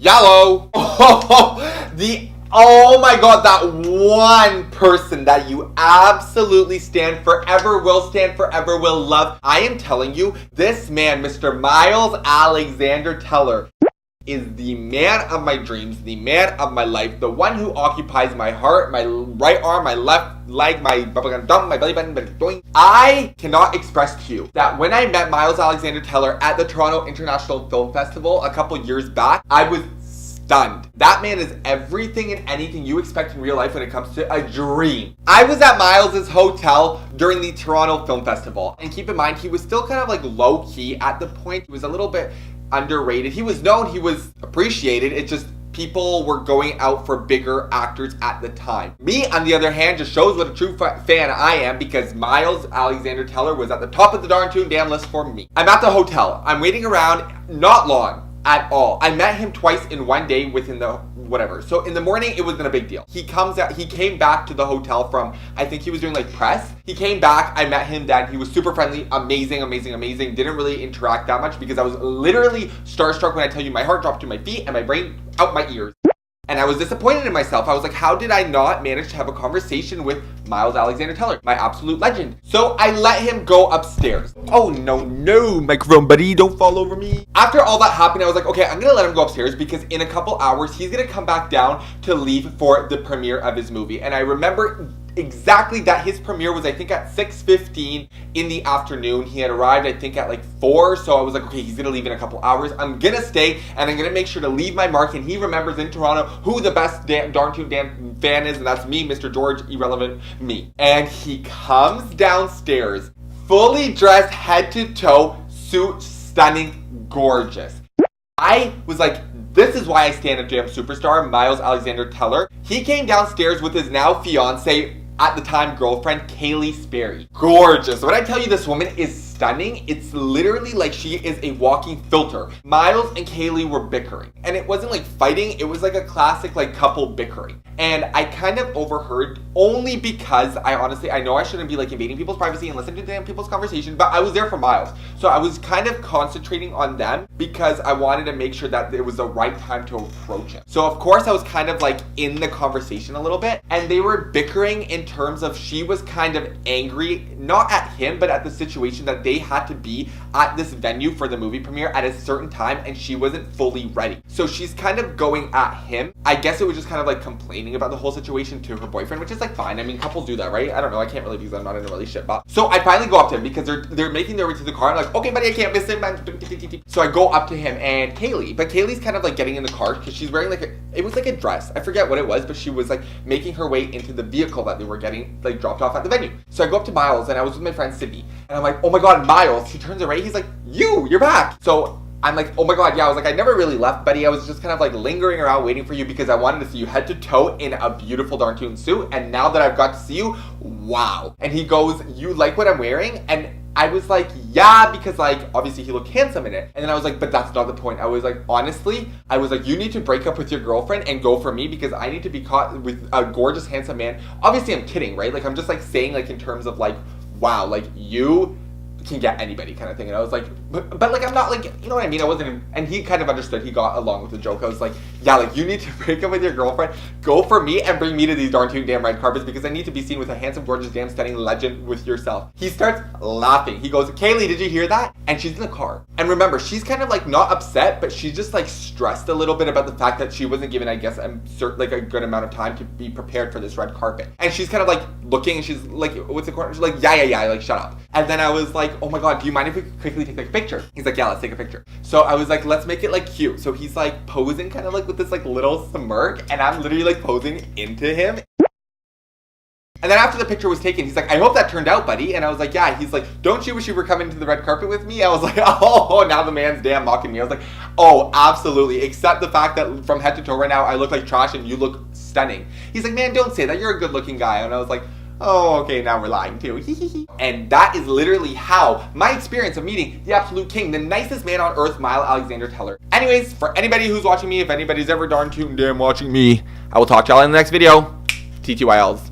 Yellow. Oh my god, that one person that you absolutely stand forever, will love. I am telling you, this man, Mr. Miles Alexander Teller, is the man of my dreams, the man of my life, the one who occupies my heart, my right arm, my left leg, my bubblegum dump, my belly button. I cannot express to you that when I met Miles Alexander Teller at the Toronto International Film Festival a couple years back, I was stunned. That man is everything and anything you expect in real life when it comes to a dream. I was at Miles's hotel during the Toronto Film Festival, and keep in mind, he was still kind of like low-key at the point. He was a little bit underrated. He was known, he was appreciated. It just people were going out for bigger actors at the time. Me, on the other hand, just shows what a true fan I am, because Miles Alexander Teller was at the top of the darn tune damn list for me. I'm at the hotel. I'm waiting around, not long at all. I met him twice in one day within the whatever. So in the morning, it wasn't a big deal. He came back to the hotel from, I think he was doing like press. He came back, I met him then. He was super friendly, amazing. Didn't really interact that much because I was literally starstruck when I tell you my heart dropped to my feet and my brain out my ears. And I was disappointed in myself. I was like, how did I not manage to have a conversation with Miles Alexander Teller, my absolute legend? So I let him go upstairs. Oh, no, microphone buddy, don't fall over me. After all that happened, I was like, okay, I'm gonna let him go upstairs because in a couple hours, he's gonna come back down to leave for the premiere of his movie. And I remember exactly that his premiere was, I think, at 6:15 in the afternoon. He had arrived, I think, at like 4. So I was like, okay, he's gonna leave in a couple hours. I'm gonna stay and I'm gonna make sure to leave my mark. And he remembers in Toronto who the best darn tune damn fan is, and that's me, Mr. George Irrelevant Me. And he comes downstairs, fully dressed, head to toe, suit, stunning, gorgeous. I was like, this is why I stand a damn superstar, Miles Alexander Teller. He came downstairs with his now fiance, at the time girlfriend, Keleigh Sperry. Gorgeous. When I tell you this woman is stunning, it's literally like she is a walking filter. Miles and Keleigh were bickering. And it wasn't like fighting, it was like a classic like couple bickering. And I kind of overheard, only because I know I shouldn't be like invading people's privacy and listening to damn people's conversation, but I was there for Miles. So I was kind of concentrating on them because I wanted to make sure that it was the right time to approach him. So of course I was kind of like in the conversation a little bit, and they were bickering in terms of she was kind of angry, not at him, but at the situation that they had to be at this venue for the movie premiere at a certain time and she wasn't fully ready. So she's kind of going at him. I guess it was just kind of like complaining about the whole situation to her boyfriend, which is like fine. I mean, couples do that, right? I don't know. I can't really, because I'm not in a relationship. But so I finally go up to him because they're making their way to the car. I'm like, okay, buddy, I can't miss him. So I go up to him and Keleigh's kind of like getting in the car because she's wearing like it was like a dress. I forget what it was, but she was like making her way into the vehicle that they were getting like dropped off at the venue. So I go up to Miles and I was with my friend Sydney and I'm like, oh my god, Miles. He turns around. He's like, you're back. So I'm like, oh my god, yeah. I was like, I never really left, buddy. I was just kind of like lingering around waiting for you because I wanted to see you head to toe in a beautiful darn tune suit. And now that I've got to see you, wow. And he goes, you like what I'm wearing? And I was like, yeah, because like, obviously he looked handsome in it. And then I was like, but that's not the point. I was like, honestly, I was like, you need to break up with your girlfriend and go for me because I need to be caught with a gorgeous, handsome man. Obviously I'm kidding, right? Like I'm just like saying like in terms of like, wow, like you can get anybody kind of thing. And I was like, but like I'm not like, you know what I mean? I wasn't, and he kind of understood. He got along with the joke. I was like, yeah, like you need to break up with your girlfriend, go for me and bring me to these darn tune damn red carpets because I need to be seen with a handsome, gorgeous, damn stunning legend with yourself. He starts laughing. He goes, Keleigh, did you hear that? And she's in the car. And remember, she's kind of like not upset, but she's just like stressed a little bit about the fact that she wasn't given, I guess, like a good amount of time to be prepared for this red carpet. And she's kind of like looking and she's like, what's the corner? She's like, yeah, like shut up. And then I was like, oh my god, do you mind if we quickly take like a picture? He's like, yeah, let's take a picture. So I was like, let's make it like cute. So he's like posing kind of like with this like little smirk and I'm literally like posing into him. And then after the picture was taken, he's like, I hope that turned out, buddy. And I was like, yeah. He's like, don't you wish you were coming to the red carpet with me? I was like, oh, now the man's damn mocking me. I was like, oh, absolutely. Except the fact that from head to toe right now, I look like trash and you look stunning. He's like, man, don't say that. You're a good looking guy. And I was like, oh, okay, now we're lying too. And that is literally how my experience of meeting the absolute king, the nicest man on earth, Miles Alexander Teller. Anyways, for anybody who's watching me, if anybody's ever darn tune damn watching me, I will talk to y'all in the next video. TTYLs.